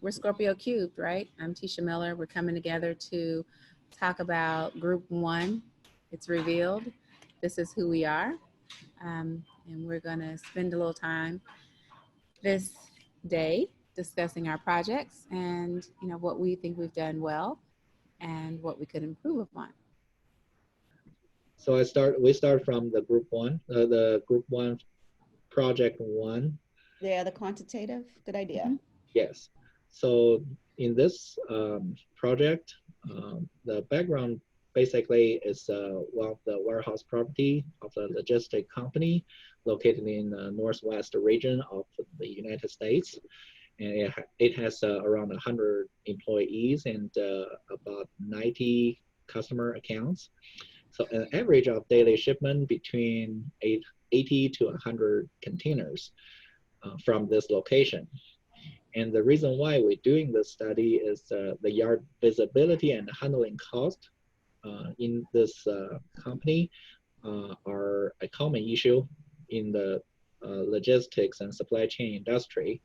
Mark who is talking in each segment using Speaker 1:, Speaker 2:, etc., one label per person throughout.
Speaker 1: We're Scorpio Cubed, right? I'm Teesha Miller. We're coming together to talk about Group One. It's revealed. This is who we are. And we're going to spend a little time this day discussing our projects and what we think we've done well and what we could improve upon.
Speaker 2: So we start from the group one, project one.
Speaker 3: Yeah, the quantitative. Good idea.
Speaker 1: Mm-hmm.
Speaker 2: Yes. So in this project, the background basically is one of the warehouse property of a logistic company located in the northwest region of the United States. And it has around 100 employees and about 90 customer accounts. So an average of daily shipment between 80 to 100 containers from this location. And the reason why we're doing this study is the yard visibility and handling cost in this company are a common issue in the logistics and supply chain industry.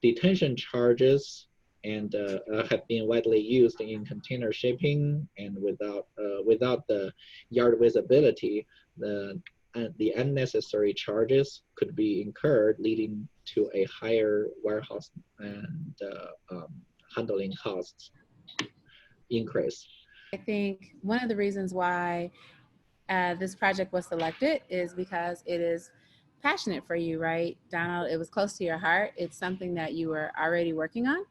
Speaker 2: Detention charges and have been widely used in container shipping, and without the yard visibility, the unnecessary charges could be incurred, leading to a higher warehouse and handling costs increase.
Speaker 1: I think one of the reasons why this project was selected is because it is passionate for you, right, Donald? It was close to your heart. It's something that you were already working on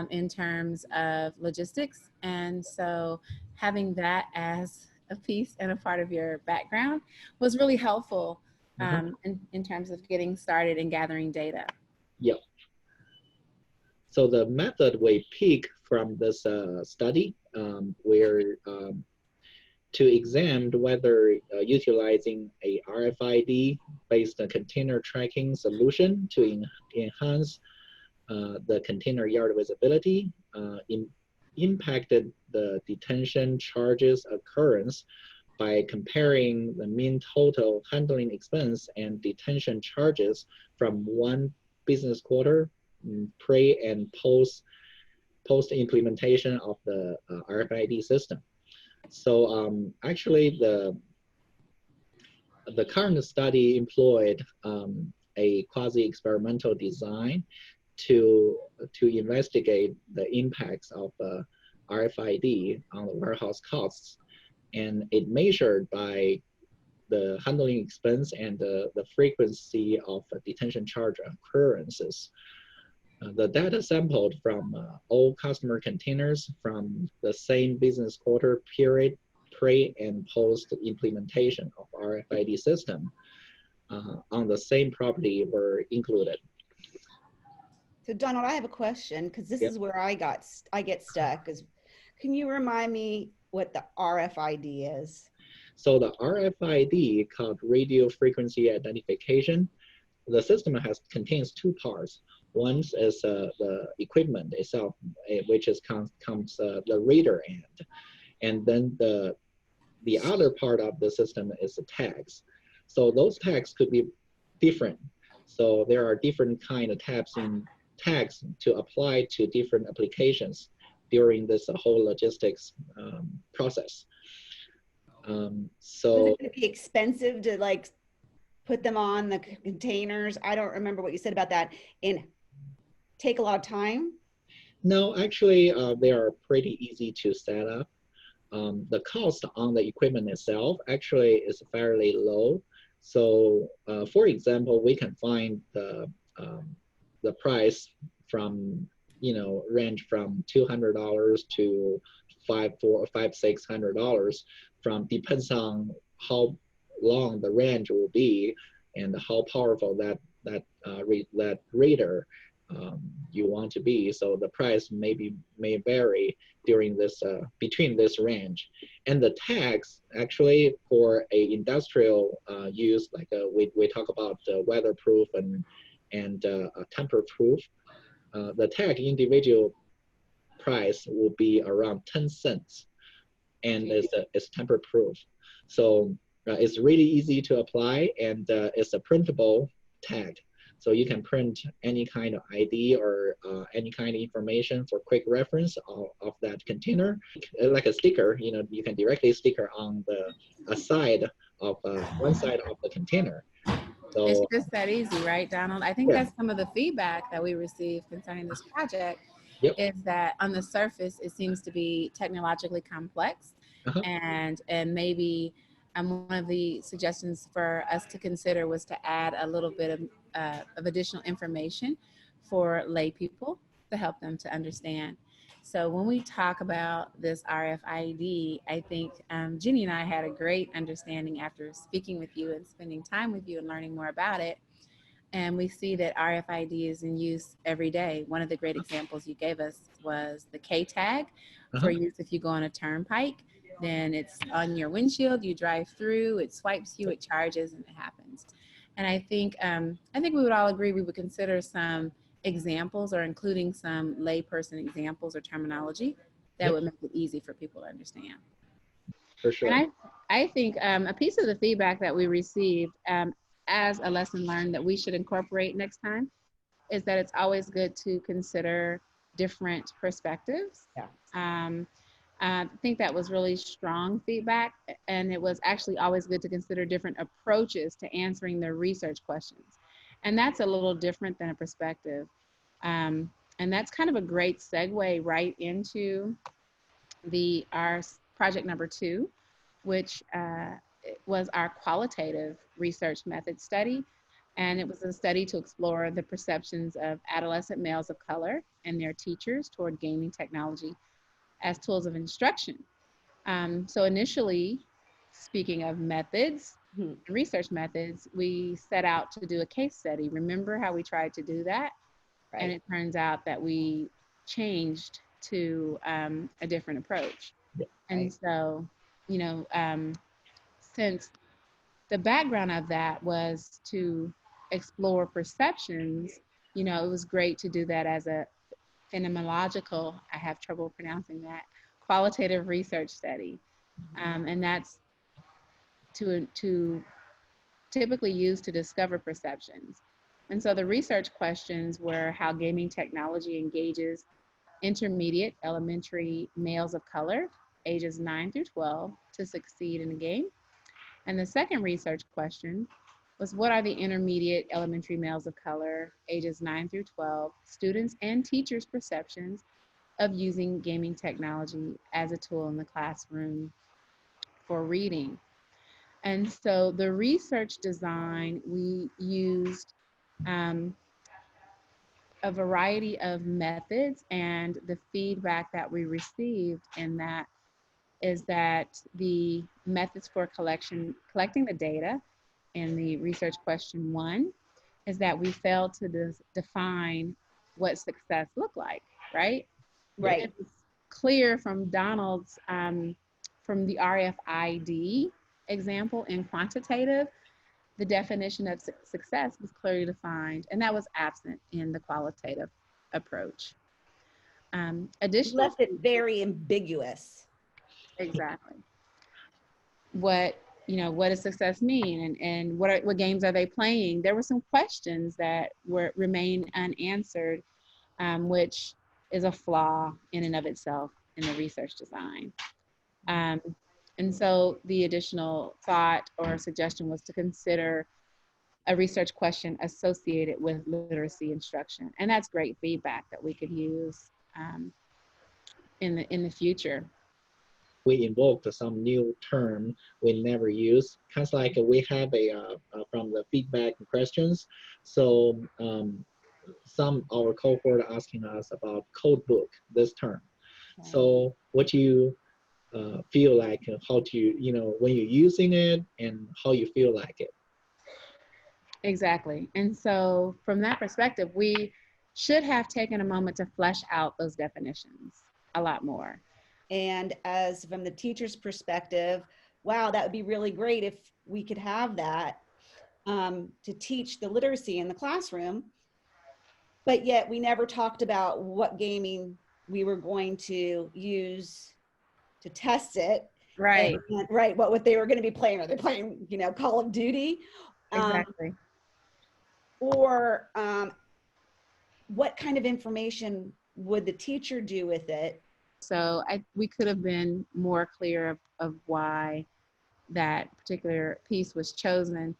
Speaker 1: in terms of logistics. And so having that as a piece and a part of your background was really helpful in terms of getting started and gathering data.
Speaker 2: Yeah. So the method we pick from this study, were to examine whether utilizing a RFID-based container tracking solution to enhance the container yard visibility impacted the detention charges occurrence by comparing the mean total handling expense and detention charges from one business quarter pre and post implementation of the RFID system. So actually the current study employed a quasi-experimental design to investigate the impacts of RFID on the warehouse costs, and it measured by the handling expense and the frequency of detention charge occurrences. The data sampled from all customer containers from the same business quarter period pre and post implementation of RFID system on the same property were included.
Speaker 3: So Donald, I have a question, because this is where I get stuck. Can you remind me what the RFID is?
Speaker 2: So the RFID, called radio frequency identification, the system contains two parts. One is the equipment itself, which comes the reader end, and then the other part of the system is the tags. So those tags could be different. So there are different kind of tags to apply to different applications during this whole logistics process. So
Speaker 3: is it going to be expensive to put them on the containers? I don't remember what you said about that. And take a lot of time?
Speaker 2: No, actually, they are pretty easy to set up. The cost on the equipment itself actually is fairly low. So, for example, we can find the price from range from $200 to $600 from depends on how long the range will be and how powerful that reader you want to be. So the price may vary during this between this range. And the tags actually for a industrial use, like we talk about weatherproof and tamper-proof. The tag individual price will be around 10 cents, and it's tamper-proof. So it's really easy to apply, and it's a printable tag. So you can print any kind of ID or any kind of information for quick reference of that container, like a sticker. You can directly sticker on a side of one side of the container.
Speaker 1: It's
Speaker 2: So
Speaker 1: just that easy, right, Donald? I think
Speaker 2: yeah,
Speaker 1: that's some of the feedback that we received concerning this project
Speaker 2: yep,
Speaker 1: is that on the surface it seems to be technologically complex,
Speaker 2: uh-huh,
Speaker 1: and maybe one of the suggestions for us to consider was to add a little bit of additional information for lay people to help them to understand. So when we talk about this RFID, I think Jennie and I had a great understanding after speaking with you and spending time with you and learning more about it. And we see that RFID is in use every day. One of the great examples you gave us was the K tag for
Speaker 2: uh-huh.
Speaker 1: use if you go on a turnpike. Then it's on your windshield, you drive through, it swipes you, it charges, and it happens. And I think we would all agree we would consider some examples or including some layperson examples or terminology that
Speaker 2: Yep,
Speaker 1: would make it easy for people to understand.
Speaker 2: for
Speaker 1: And
Speaker 2: sure.
Speaker 1: I think a piece of the feedback that we received as a lesson learned that we should incorporate next time is that it's always good to consider different perspectives.
Speaker 3: Yeah.
Speaker 1: Um, I think that was really strong feedback, and it was actually always good to consider different approaches to answering the research questions. And that's a little different than a perspective. And that's kind of a great segue right into our project number 2, which was our qualitative research method study. And it was a study to explore the perceptions of adolescent males of color and their teachers toward gaming technology as tools of instruction. So initially, speaking of methods,
Speaker 3: Mhm.
Speaker 1: research methods, we set out to do a case study. Remember how we tried to do that? And
Speaker 3: Right.
Speaker 1: it turns out that we changed to a different approach.
Speaker 2: Yep.
Speaker 1: And
Speaker 3: Right.
Speaker 1: so, since the background of that was to explore perceptions, it was great to do that as a phenomenological, I have trouble pronouncing that, qualitative research study. And that's to typically used to discover perceptions. And so the research questions were how gaming technology engages intermediate elementary males of color, ages 9 through 12, to succeed in a game. And the second research question was what are the intermediate elementary males of color, ages 9 through 12, students and teachers' perceptions of using gaming technology as a tool in the classroom for reading? And so the research design, we used um, a variety of methods, and the feedback that we received in that is that the methods for collecting the data in the research question 1 is that we failed to define what success looked like, right?
Speaker 2: Yep.
Speaker 1: And
Speaker 3: Right.
Speaker 1: it's clear from Donald's, from the RFID example in quantitative, the definition of success was clearly defined, and that was absent in the qualitative approach.
Speaker 3: You
Speaker 1: Additional,
Speaker 3: left it very ambiguous.
Speaker 1: exactly. What does success mean, and what games are they playing? There were some questions that remain unanswered, which is a flaw in and of itself in the research design. Um, and so the additional thought or suggestion was to consider a research question associated with literacy instruction, and that's great feedback that we could use in the future.
Speaker 2: We invoked some new term we never use. Kind of like we have from the feedback questions. So some our cohort asking us about code book, this term.
Speaker 3: Okay.
Speaker 2: So what you feel like, how to, when you're using it and how you feel like it.
Speaker 1: Exactly. And so from that perspective, we should have taken a moment to flesh out those definitions a lot more.
Speaker 3: And as from the teacher's perspective, wow, that would be really great if we could have that to teach the literacy in the classroom. But yet we never talked about what gaming we were going to use to test it. And
Speaker 1: Right.
Speaker 3: right, what they were going to be playing. Are they playing, Call of Duty? Um,
Speaker 1: Exactly.
Speaker 3: Or what kind of information would the teacher do with it?
Speaker 1: So we could have been more clear of why that particular piece was chosen,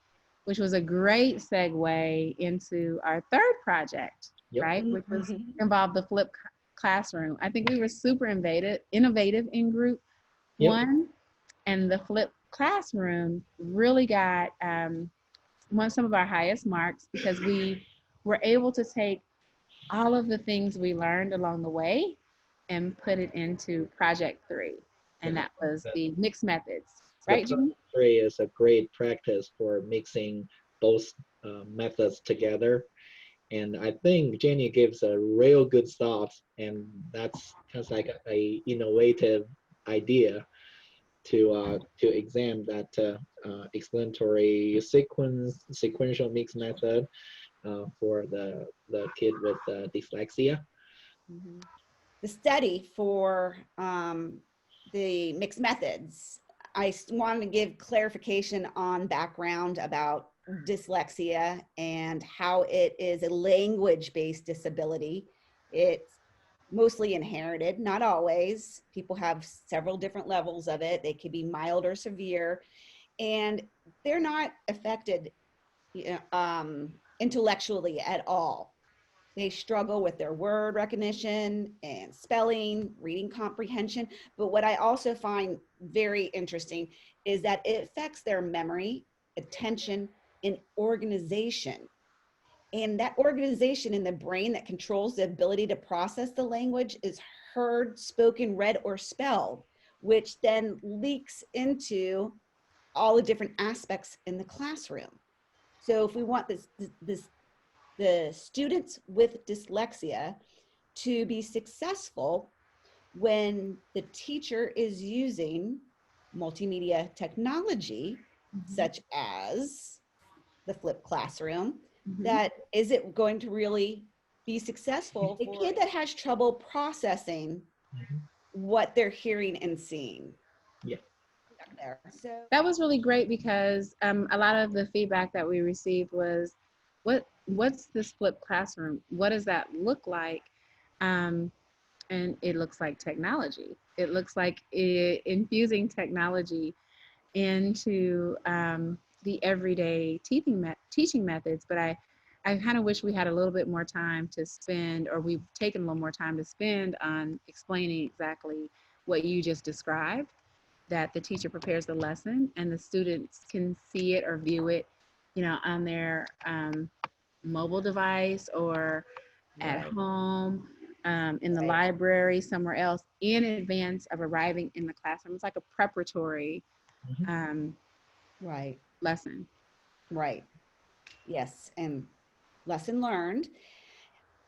Speaker 1: which was a great segue into our third project,
Speaker 2: Yep.
Speaker 1: right? Which was involved the flipped classroom. I think we were super innovative in group
Speaker 2: Yep.
Speaker 1: one, and the flipped classroom really got won some of our highest marks because we were able to take all of the things we learned along the way and put it into project 3, and that was the mixed methods, right, Jennie?
Speaker 2: Three is a great practice for mixing both methods together. And I think Jennie gives a real good thought, and that's kind of like a innovative idea to examine that explanatory sequential mix method for the kid with dyslexia.
Speaker 3: The study for the mixed methods, I wanted to give clarification on background about dyslexia and how it is a language-based disability. It's mostly inherited, not always. People have several different levels of it. They could be mild or severe, and they're not affected intellectually at all. They struggle with their word recognition and spelling, reading comprehension. But what I also find very interesting is that it affects their memory, attention, and organization. And that organization in the brain that controls the ability to process the language is heard, spoken, read, or spelled, which then leaks into all the different aspects in the classroom. So if we want the students with dyslexia to be successful when the teacher is using multimedia technology, such as the flipped classroom, that is it going to really be successful for a kid that has trouble processing what they're hearing and seeing?
Speaker 2: Yeah.
Speaker 3: There. So
Speaker 1: That was really great because a lot of the feedback that we received was, what's this flipped classroom? What does that look like? And it looks like technology. It looks like infusing technology into the everyday teaching methods. But I kind of wish we had a little bit more time to spend, or we've taken a little more time to spend on explaining exactly what you just described, that the teacher prepares the lesson and the students can see it or view it, on their mobile device or at home, in the library, somewhere else, in advance of arriving in the classroom. It's like a preparatory lesson.
Speaker 3: Right. Yes. And lesson learned.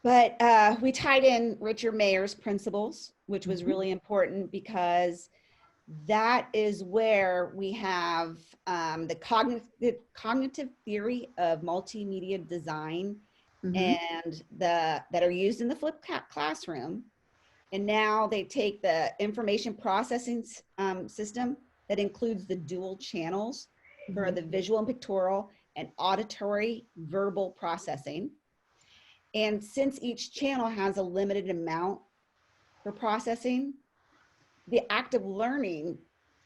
Speaker 3: But we tied in Richard Mayer's principles, which was really important because that is where we have the cognitive theory of multimedia design and that are used in the flipped classroom. And now they take the information processing system that includes the dual channels for the visual and pictorial and auditory verbal processing. And since each channel has a limited amount for processing, the active learning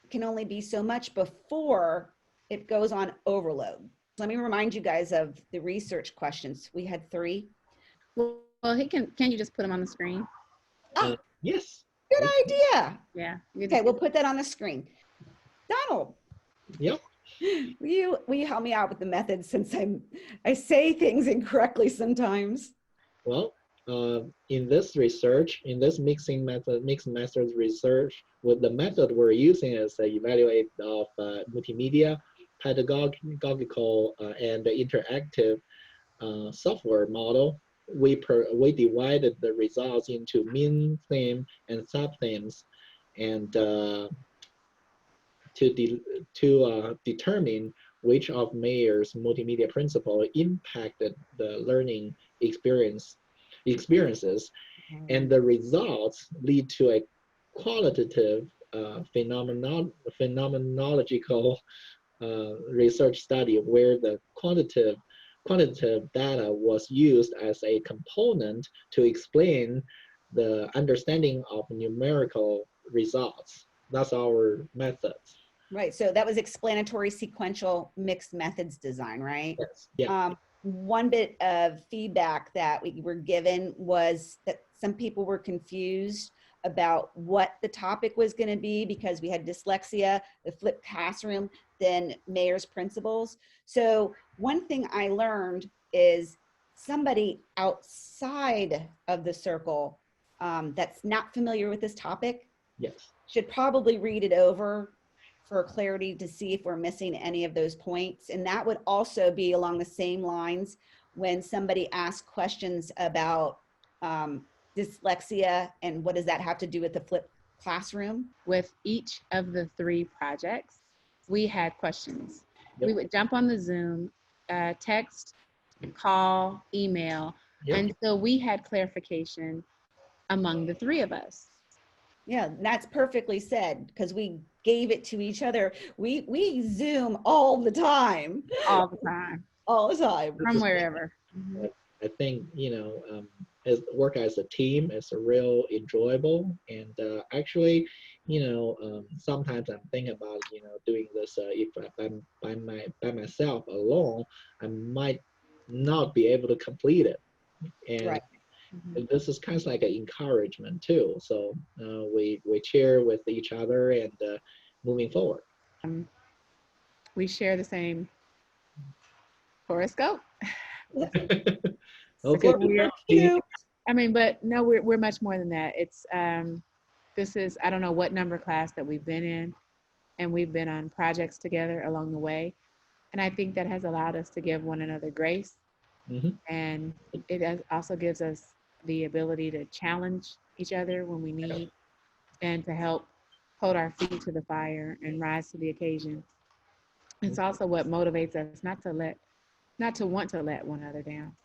Speaker 3: can only be so much before it goes on overload. Let me remind you guys of the research questions. We had 3.
Speaker 1: Well, can you just put them on the screen?
Speaker 2: Yes.
Speaker 3: Good idea.
Speaker 1: Yeah.
Speaker 3: Okay, we'll put that on the screen. Donald.
Speaker 2: Yep.
Speaker 3: Will you help me out with the method, since I say things incorrectly sometimes?
Speaker 2: Well, in this research, in this mixed methods research, with the method we're using is a evaluate of multimedia, pedagogical, and interactive software model. We divided the results into main theme and sub-themes, and to determine which of Mayer's multimedia principle impacted the learning experiences, and the results lead to a qualitative phenomenological research study where the quantitative quantitative data was used as a component to explain the understanding of numerical results. That's our methods.
Speaker 3: Right. So that was explanatory sequential mixed methods design, right?
Speaker 2: Yes. Yeah.
Speaker 3: One bit of feedback that we were given was that some people were confused about what the topic was going to be because we had dyslexia, the flipped classroom, then Mayer's principles. So one thing I learned is somebody outside of the circle that's not familiar with this topic
Speaker 2: Yes.
Speaker 3: should probably read it over for clarity to see if we're missing any of those points. And that would also be along the same lines when somebody asks questions about dyslexia and what does that have to do with the flipped classroom?
Speaker 1: With each of the 3 projects, we had questions.
Speaker 2: Yep.
Speaker 1: We would jump on the Zoom, text, call, email,
Speaker 2: Yep.
Speaker 1: until we had clarification among the 3 of us.
Speaker 3: Yeah, that's perfectly said because we gave it to each other. We Zoom all the time.
Speaker 1: All the time.
Speaker 3: All the time.
Speaker 1: From wherever.
Speaker 2: I think, as work as a team is a real enjoyable, and actually, sometimes I'm thinking about, doing this. If I'm by myself alone, I might not be able to complete it, and
Speaker 3: Right.
Speaker 2: this is kind of like an encouragement too. So we cheer with each other and moving forward.
Speaker 1: We share the same horoscope.
Speaker 2: Okay.
Speaker 3: Cute.
Speaker 1: I mean, but no, we're much more than that. It's this is, I don't know what number class that we've been in, and we've been on projects together along the way, and I think that has allowed us to give one another grace, and it also gives us the ability to challenge each other when we need, and to help hold our feet to the fire and rise to the occasion. It's also what motivates us not to want to let one another down.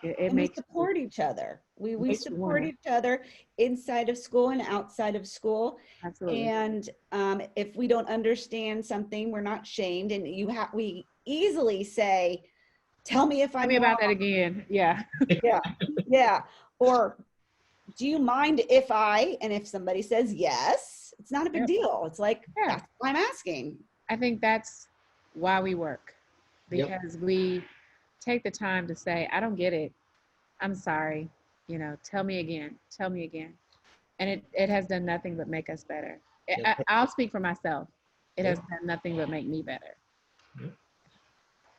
Speaker 1: It
Speaker 3: And
Speaker 1: makes
Speaker 3: we support each other. We
Speaker 1: makes you
Speaker 3: support
Speaker 1: wanna.
Speaker 3: each other inside of school and outside of school.
Speaker 1: Absolutely.
Speaker 3: And if we don't understand something, we're not shamed. And we easily say, "Tell me if
Speaker 1: Tell
Speaker 3: I'm
Speaker 1: me about
Speaker 3: wrong."
Speaker 1: that again. Yeah.
Speaker 3: Yeah, yeah. Or, "Do you mind if I?" And if somebody says yes, it's not a big
Speaker 1: Yep.
Speaker 3: deal. It's like,
Speaker 1: Yeah.
Speaker 3: that's what I'm asking.
Speaker 1: I think that's why we work,
Speaker 2: Yep.
Speaker 1: because we take the time to say, I don't get it. I'm sorry. Tell me again. Tell me again. And it has done nothing but make us better.
Speaker 2: Yep.
Speaker 1: I'll speak for myself. It has
Speaker 2: Yep.
Speaker 1: done nothing but make me better.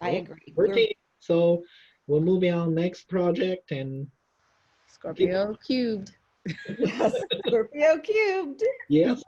Speaker 3: I
Speaker 2: Well,
Speaker 3: agree.
Speaker 2: working. So we're moving on next project, and
Speaker 1: Scorpio cubed.
Speaker 3: Yes, Scorpio cubed.
Speaker 2: yes,